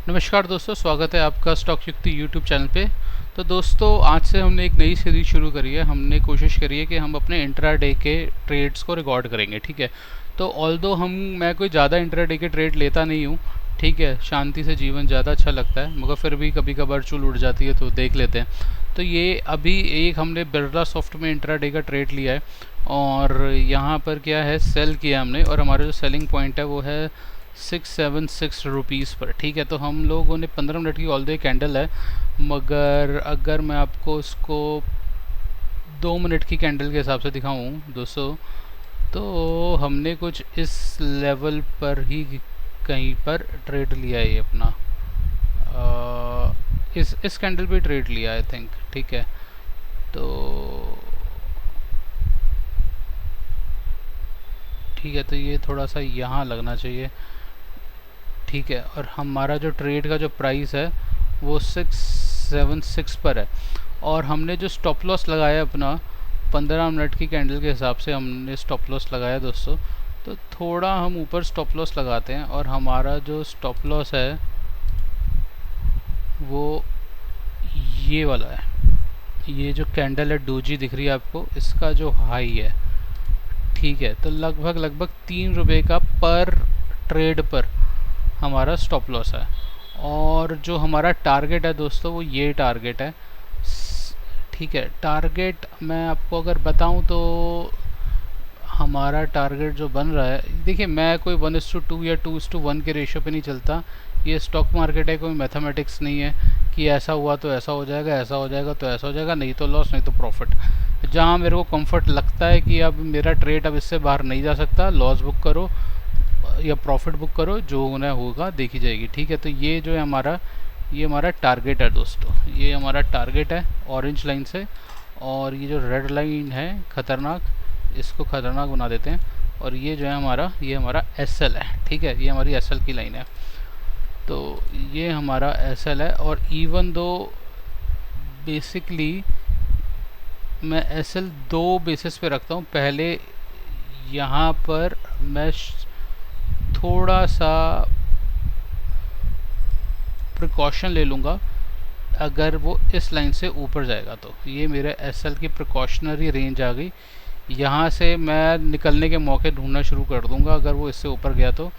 नमस्कार दोस्तों, स्वागत है आपका स्टॉक युक्ति यूट्यूब चैनल पे। तो दोस्तों, आज से हमने एक नई सीरीज शुरू करी है। हमने कोशिश करी है कि हम अपने इंट्राडे के ट्रेड्स को रिकॉर्ड करेंगे, ठीक है। तो ऑल्दो मैं कोई ज़्यादा इंट्राडे के ट्रेड लेता नहीं हूँ, ठीक है। शांति से जीवन ज़्यादा अच्छा लगता है, मगर फिर भी कभी कभार चूल उड़ जाती है तो देख लेते हैं। तो ये अभी एक हमने बिरला सॉफ्ट में इंट्राडे का ट्रेड लिया है और यहाँ पर क्या है, सेल किया हमने और हमारा जो सेलिंग पॉइंट है वो है 676 रुपीज़ पर, ठीक है। तो हम लोगों ने 15 मिनट की ऑल डे कैंडल है, मगर अगर मैं आपको इसको 2 मिनट की कैंडल के हिसाब से दिखाऊं दोस्तों, तो हमने कुछ इस लेवल पर ही कहीं पर ट्रेड लिया है ये अपना, इस कैंडल पे ट्रेड लिया आई थिंक, ठीक है। तो ठीक है, तो ये थोड़ा सा यहाँ लगना चाहिए, ठीक है। और हमारा जो ट्रेड का जो प्राइस है वो 676 पर है और हमने जो स्टॉप लॉस लगाया अपना 15 मिनट की कैंडल के हिसाब से हमने स्टॉप लॉस लगाया दोस्तों। तो थोड़ा हम ऊपर स्टॉप लॉस लगाते हैं और हमारा जो स्टॉप लॉस है वो ये वाला है। ये जो कैंडल है डोजी दिख रही है आपको, इसका जो हाई है, ठीक है। तो लगभग 3 रुपये का पर ट्रेड पर हमारा स्टॉप लॉस है। और जो हमारा टारगेट है दोस्तों वो ये टारगेट है, ठीक है। टारगेट मैं आपको अगर बताऊं तो हमारा टारगेट जो बन रहा है, देखिए मैं कोई 1:2 या 2:1 के रेशियो पे नहीं चलता। ये स्टॉक मार्केट है, कोई मैथमेटिक्स नहीं है कि ऐसा हुआ तो ऐसा हो जाएगा, ऐसा हो जाएगा तो ऐसा हो जाएगा, नहीं तो लॉस नहीं तो प्रॉफिट। जहाँ मेरे को कंफर्ट लगता है कि अब मेरा ट्रेड अब इससे बाहर नहीं जा सकता, लॉस बुक करो या प्रॉफिट बुक करो, जो होना होगा देखी जाएगी, ठीक है। तो ये जो है ये हमारा टारगेट है दोस्तों, ये हमारा टारगेट है ऑरेंज लाइन से। और ये जो रेड लाइन है खतरनाक, इसको खतरनाक बना देते हैं। और ये जो है ये हमारा एसएल है, ठीक है। ये हमारी एसएल की लाइन है, तो ये हमारा एसएल है। और इवन दो बेसिकली मैं एसएल 2 बेसिस पे रखता हूँ। पहले यहाँ पर मैं थोड़ा सा प्रिकॉशन ले लूँगा अगर वो इस लाइन से ऊपर जाएगा तो। ये मेरे एसएल की प्रिकॉशनरी रेंज आ गई। यहाँ से मैं निकलने के मौके ढूंढना शुरू कर दूँगा अगर वो इससे ऊपर गया तो।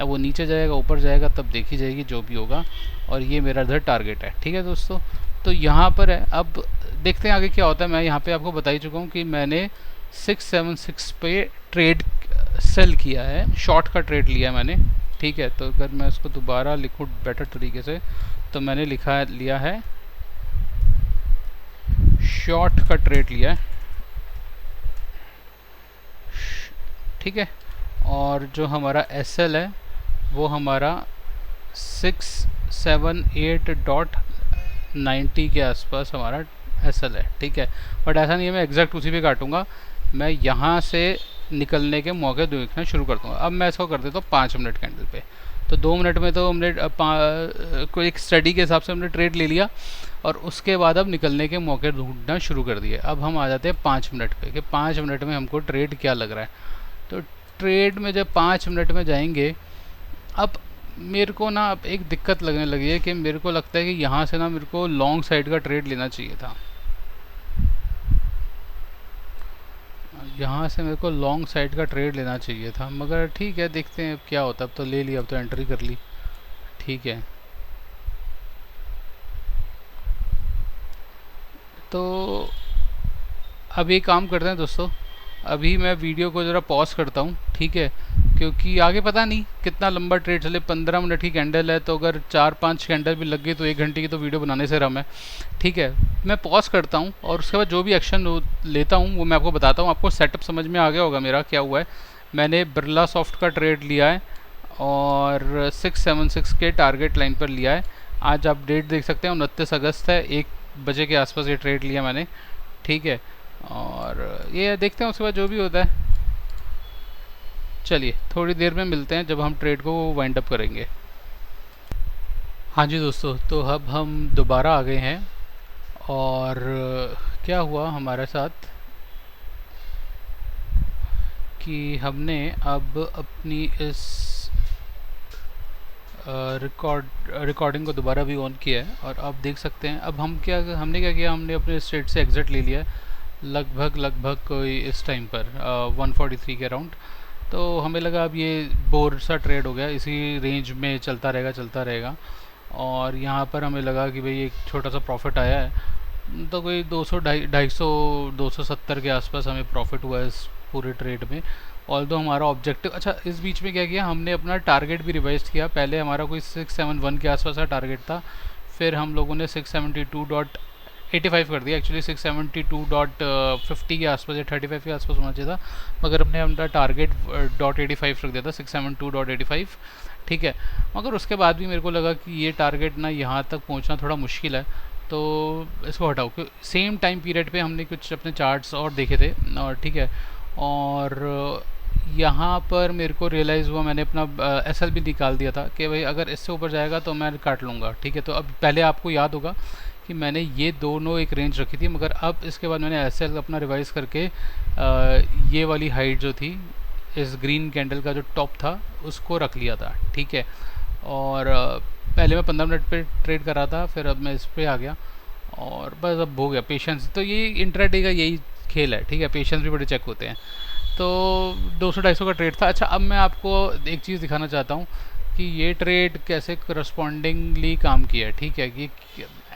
अब वो नीचे जाएगा ऊपर जाएगा तब देखी जाएगी जो भी होगा। और ये मेरा इधर टारगेट है, ठीक है दोस्तों। तो यहाँ पर है, अब देखते हैं आगे क्या होता है। मैं यहाँ पे आपको बता ही चुका हूँ कि मैंने 676 पे ट्रेड सेल किया है, शॉर्ट का ट्रेड लिया है मैंने, ठीक है। तो अगर मैं इसको दोबारा लिखूँ बेटर तरीके से तो मैंने लिया है शॉर्ट का ट्रेड लिया है, ठीक है। और जो हमारा एसएल है वो हमारा 678.90 के आसपास हमारा एसएल है, ठीक है। बट ऐसा नहीं है मैं एग्जैक्ट उसी पे काटूंगा, मैं यहाँ से निकलने के मौके देखना शुरू कर दूँगा। अब मैं इसको कर देता हूँ 5 मिनट कैंडल पे। तो 2 मिनट में तो हमने कोई एक स्टडी के हिसाब से हमने ट्रेड ले लिया और उसके बाद अब निकलने के मौके ढूंढना शुरू कर दिए। अब हम आ जाते हैं 5 मिनट पे कि 5 मिनट में हमको ट्रेड क्या लग रहा है। तो ट्रेड में जब 5 मिनट में जाएंगे, अब मेरे को ना अब एक दिक्कत लगने लगी है कि मेरे को लगता है कि यहाँ से ना मेरे को लॉन्ग साइड का ट्रेड लेना चाहिए था। यहाँ से मेरे को लॉन्ग साइड का ट्रेड लेना चाहिए था, मगर ठीक है देखते हैं अब क्या होता है। अब तो ले लिया, अब तो एंट्री कर ली, ठीक है। तो अब ये काम करते हैं दोस्तों, अभी मैं वीडियो को ज़रा पॉज करता हूँ, ठीक है। क्योंकि आगे पता नहीं कितना लंबा ट्रेड चले। 15 मिनट की कैंडल है तो अगर 4-5 कैंडल भी लग गई तो 1 घंटे की तो वीडियो बनाने से रहा है, ठीक है। मैं पॉज करता हूँ और उसके बाद जो भी एक्शन लेता हूँ वो मैं आपको बताता हूँ। आपको सेटअप समझ में आ गया होगा मेरा क्या हुआ है। मैंने बिरला सॉफ्ट का ट्रेड लिया है और 676 के टारगेट लाइन पर लिया है। आज आप डेट देख सकते हैं 29 अगस्त है, 1 बजे के आसपास ये ट्रेड लिया मैंने, ठीक है। और ये देखते हैं उसके बाद जो भी होता है। चलिए थोड़ी देर में मिलते हैं जब हम ट्रेड को वाइंड अप करेंगे। हाँ जी दोस्तों, तो अब हम दोबारा आ गए हैं और क्या हुआ हमारे साथ कि हमने अब अपनी इस रिकॉर्डिंग को दोबारा भी ऑन किया है और आप देख सकते हैं। अब हमने क्या किया, हमने अपने स्टेट से एग्ज़िट ले लिया है लगभग कोई इस टाइम पर 143 के अराउंड। तो हमें लगा अब ये बोर सा ट्रेड हो गया, इसी रेंज में चलता रहेगा। और यहाँ पर हमें लगा कि भाई एक छोटा सा प्रॉफिट आया है, तो कोई 200 250 270 के आसपास हमें प्रॉफिट हुआ है इस पूरे ट्रेड में। ऑल्दो हमारा ऑब्जेक्टिव, अच्छा इस बीच में क्या किया हमने, अपना टारगेट भी रिवाइज किया। पहले हमारा कोई 671 के आसपास का टारगेट था, फिर हम लोगों ने 672.85 कर दिया। एक्चुअली 672.50 के आसपास या 35 के आसपास होना चाहिए था, मगर हमने अपना टारगेट .85 रख दिया था, 672.85। ठीक है, मगर उसके बाद भी मेरे को लगा कि ये टारगेट ना यहाँ तक पहुँचना थोड़ा मुश्किल है, तो इसको हटाओ। सेम टाइम पीरियड पे हमने कुछ अपने चार्ट्स और देखे थे, और ठीक है, और यहाँ पर मेरे को रियलाइज़ हुआ, मैंने अपना एसएल भी निकाल दिया था कि भाई अगर इससे ऊपर जाएगा तो मैं काट लूँगा। ठीक है, तो अब पहले आपको याद होगा कि मैंने ये दोनों एक रेंज रखी थी, मगर अब इसके बाद मैंने एसएल अपना रिवाइज़ करके ये वाली हाइट जो थी, इस ग्रीन कैंडल का जो टॉप था उसको रख लिया था। ठीक है, और पहले मैं 15 मिनट पे ट्रेड कर रहा था, फिर अब मैं इस पर आ गया और बस अब हो गया पेशेंस। तो ये इंट्राडे का यही खेल है। ठीक है, पेशेंस भी बड़े चेक होते हैं। तो 200-250 का ट्रेड था। अच्छा, अब मैं आपको एक चीज़ दिखाना चाहता हूँ कि ये ट्रेड कैसे करस्पॉन्डिंगली काम किया है। ठीक है, कि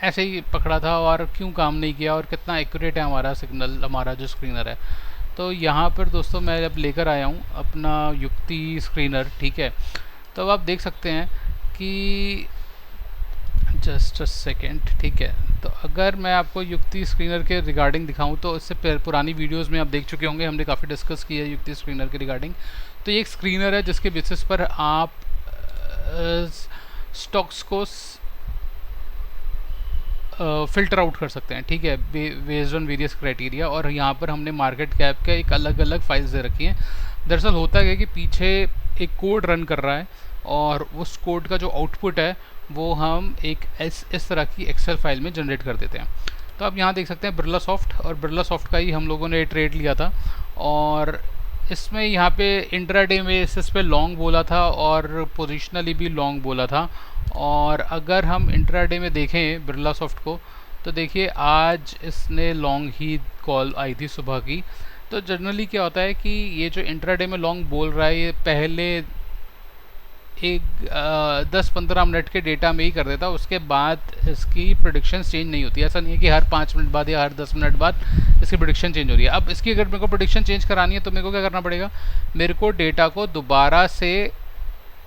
ऐसे ही पकड़ा था और क्यों काम नहीं किया और कितना एक्यूरेट है हमारा सिग्नल, हमारा जो स्क्रीनर है। तो यहाँ पर दोस्तों मैं अब लेकर आया हूँ अपना युक्ति स्क्रीनर। ठीक है, तो अब आप देख सकते हैं कि जस्ट अ सेकेंड। ठीक है, तो अगर मैं आपको युक्ति स्क्रीनर के रिगार्डिंग दिखाऊं तो इससे पुरानी वीडियोस में आप देख चुके होंगे, हमने काफ़ी डिस्कस किया है युक्ति स्क्रीनर के रिगार्डिंग। तो ये एक स्क्रीनर है जिसके बेसिस पर आप स्टॉक्स को फ़िल्टर आउट कर सकते हैं। ठीक है, बेस्ड ऑन वेरियस क्राइटेरिया। और यहाँ पर हमने मार्केट कैप का एक अलग अलग फाइल्स दे रखी हैं। दरअसल होता है कि पीछे एक कोड रन कर रहा है और उस कोड का जो आउटपुट है वो हम एक इस तरह की एक्सेल फाइल में जनरेट कर देते हैं। तो आप यहाँ देख सकते हैं बिरला सॉफ्ट, और बिरला सॉफ्ट का ही हम लोगों ने ट्रेड लिया था। और इसमें यहाँ पे इंट्राडे में इस पे लॉन्ग बोला था और पोजिशनली भी लॉन्ग बोला था। और अगर हम इंट्राडे में देखें बिरला सॉफ्ट को, तो देखिए आज इसने लॉन्ग ही कॉल आई थी सुबह की। तो जनरली क्या होता है कि ये जो इंट्राडे में लॉन्ग बोल रहा है, ये पहले एक 10-15 मिनट के डेटा में ही कर देता, उसके बाद इसकी प्रेडिक्शन चेंज नहीं होती। ऐसा नहीं है कि हर 5 मिनट बाद या हर 10 मिनट बाद इसकी प्रेडिक्शन चेंज हो रही है। अब इसकी अगर मेरे को प्रेडिक्शन चेंज करानी है तो मेरे को क्या करना पड़ेगा, मेरे को डेटा को दोबारा से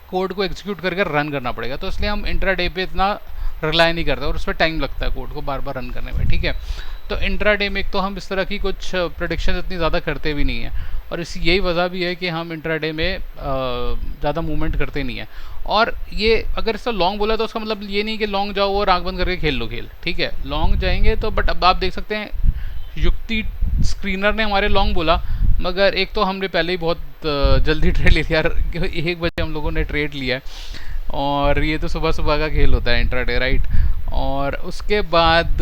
कोड को एग्जीक्यूट करके रन करना पड़ेगा। तो इसलिए हम इंट्राडे पे इतना रिलाई नहीं करते और उस पर टाइम लगता है कोड को बार बार रन करने में। ठीक है, तो इंट्राडे में एक तो हम इस तरह की कुछ प्रेडिक्शन इतनी ज़्यादा करते भी नहीं हैं, और इसी यही वजह भी है कि हम इंट्राडे में ज़्यादा मूवमेंट करते नहीं हैं। और ये अगर इसका लॉन्ग बोला तो उसका मतलब ये नहीं कि लॉन्ग जाओ और आँख बंद करके खेल लो खेल। ठीक है, लॉन्ग जाएंगे तो, बट अब आप देख सकते हैं युक्ति स्क्रीनर ने हमारे लॉन्ग बोला, मगर एक तो हमने पहले ही बहुत जल्दी ट्रेड ले लिया, 1 बजे हम लोगों ने ट्रेड लिया है। और ये तो सुबह सुबह का खेल होता है इंट्राडे, राइट। और उसके बाद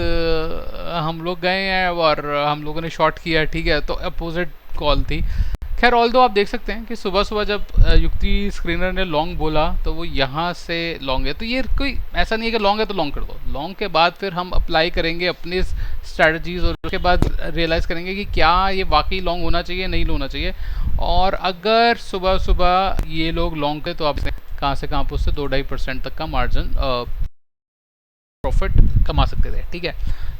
हम लोग गए हैं और हम लोगों ने शॉर्ट किया। ठीक है, तो अपोजिट कॉल थी। खैर ऑल दो आप देख सकते हैं कि सुबह सुबह जब युक्ति स्क्रीनर ने लॉन्ग बोला तो वो यहाँ से लॉन्ग है। तो ये कोई ऐसा नहीं है कि लॉन्ग है तो लॉन्ग कर दो। लॉन्ग के बाद फिर हम अप्लाई करेंगे अपनी स्ट्रैटेजीज और उसके बाद रियलाइज़ करेंगे कि क्या ये वाकई लॉन्ग होना चाहिए नहीं होना चाहिए। और अगर सुबह सुबह ये लोग लॉन्ग थे तो आप कहाँ से कहाँ पर उससे 2-2.5% तक का मार्जिन प्रॉफिट कमा सकते थे। ठीक है,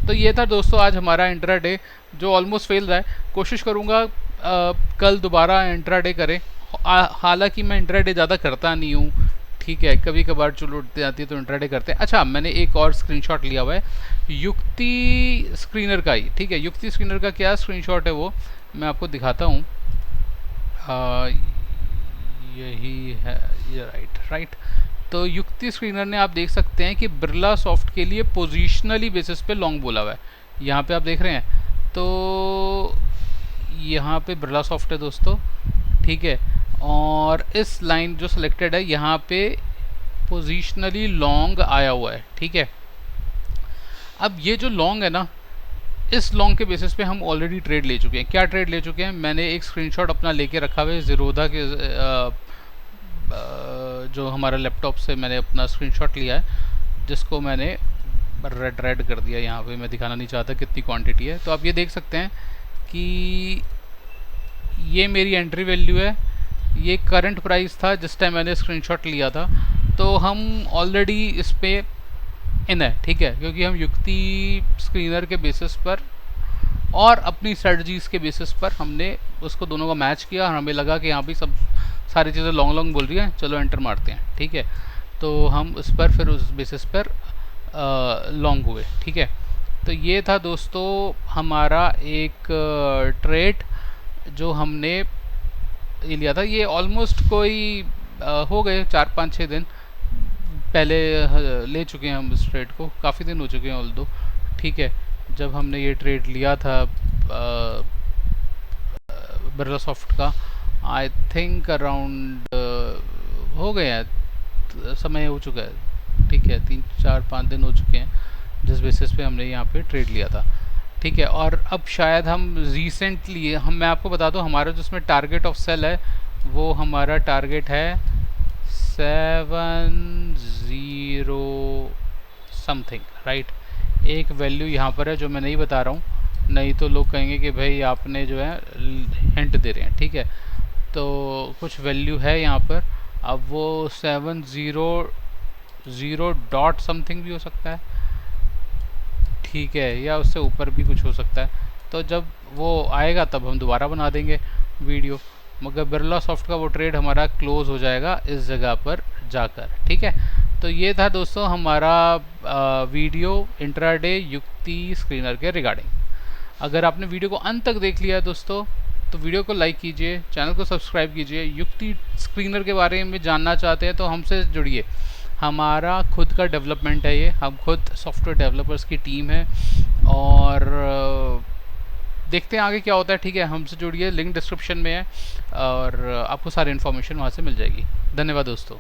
तो ये था दोस्तों आज हमारा इंट्राडे जो ऑलमोस्ट फेल रहा है। कोशिश करूँगा कल दोबारा इंट्राडे करें। हालांकि मैं इंट्राडे ज़्यादा करता नहीं हूँ। ठीक है, कभी कभार चलो उठते आती है तो इंट्राडे करते हैं। अच्छा, मैंने एक और स्क्रीनशॉट लिया हुआ है युक्ति स्क्रीनर का ही। ठीक है, युक्ति स्क्रीनर का क्या स्क्रीनशॉट है वो मैं आपको दिखाता हूँ। यही है, ये राइट। तो युक्ति स्क्रीनर ने आप देख सकते हैं कि बिरला सॉफ्ट के लिए पोजिशनली बेसिस पे लॉन्ग बोला हुआ है। यहाँ पे आप देख रहे हैं, तो यहाँ पे बिरला सॉफ्ट है दोस्तों। ठीक है, और इस लाइन जो सिलेक्टेड है यहाँ पे पोजिशनली लॉन्ग आया हुआ है। ठीक है, अब ये जो लॉन्ग है ना, इस लॉन्ग के बेसिस पे हम ऑलरेडी ट्रेड ले चुके हैं। क्या ट्रेड ले चुके हैं, मैंने एक स्क्रीनशॉट अपना लेके रखा हुआ है ज़ीरोधा के जो हमारा लैपटॉप से मैंने अपना स्क्रीनशॉट लिया है, जिसको मैंने रेड रेड कर दिया यहाँ पे, मैं दिखाना नहीं चाहता कितनी क्वांटिटी है। तो आप ये देख सकते हैं कि ये मेरी एंट्री वैल्यू है, ये करंट प्राइस था जिस टाइम मैंने स्क्रीनशॉट लिया था। तो हम ऑलरेडी इस पे इन है, ठीक है, क्योंकि हम युक्ति स्क्रीनर के बेसिस पर और अपनी स्ट्रेटजीज़ के बेसिस पर हमने उसको दोनों का मैच किया और हमें लगा कि यहाँ भी सब सारी चीज़ें लॉन्ग लॉन्ग बोल रही हैं, चलो एंटर मारते हैं, ठीक है। तो हम उस पर फिर उस बेसिस पर लॉन्ग हुए, ठीक है। तो ये था दोस्तों हमारा एक ट्रेड जो हमने ये लिया था। ये ऑलमोस्ट कोई हो गए 4-5-6 दिन पहले ले चुके हैं हम इस ट्रेड को, काफ़ी दिन हो चुके हैं ऑल दो, ठीक है। जब हमने ये ट्रेड लिया था बिरला सॉफ्ट का, आई थिंक अराउंड हो गए हैं, समय हो चुका है, ठीक है, 3-4-5 दिन हो चुके हैं जिस बेसिस पे हमने यहाँ पे ट्रेड लिया था, ठीक है। और अब शायद हम रिसेंटली मैं आपको बता दूँ हमारा जो इसमें टारगेट ऑफ सेल है, वो हमारा टारगेट है 70 समथिंग, राइट। एक वैल्यू यहाँ पर है जो मैं नहीं बता रहा हूँ, नहीं तो लोग कहेंगे कि भाई आपने जो है हिंट दे रहे हैं, ठीक है। तो कुछ वैल्यू है यहाँ पर, अब वो 700 डॉट समथिंग भी हो सकता है, ठीक है, या उससे ऊपर भी कुछ हो सकता है। तो जब वो आएगा तब हम दोबारा बना देंगे वीडियो, मगर बिरला सॉफ्ट का वो ट्रेड हमारा क्लोज हो जाएगा इस जगह पर जाकर, ठीक है। तो ये था दोस्तों हमारा वीडियो इंट्राडे युक्ति स्क्रीनर के रिगार्डिंग। अगर आपने वीडियो को अंत तक देख लिया है दोस्तों, तो वीडियो को लाइक कीजिए, चैनल को सब्सक्राइब कीजिए। युक्ति स्क्रीनर के बारे में जानना चाहते हैं तो हमसे जुड़िए, हमारा खुद का डेवलपमेंट है ये, हम खुद सॉफ्टवेयर डेवलपर्स की टीम है और देखते हैं आगे क्या होता है, ठीक है। हमसे जुड़िए, लिंक डिस्क्रिप्शन में है और आपको सारी इन्फॉर्मेशन वहाँ से मिल जाएगी। धन्यवाद दोस्तों।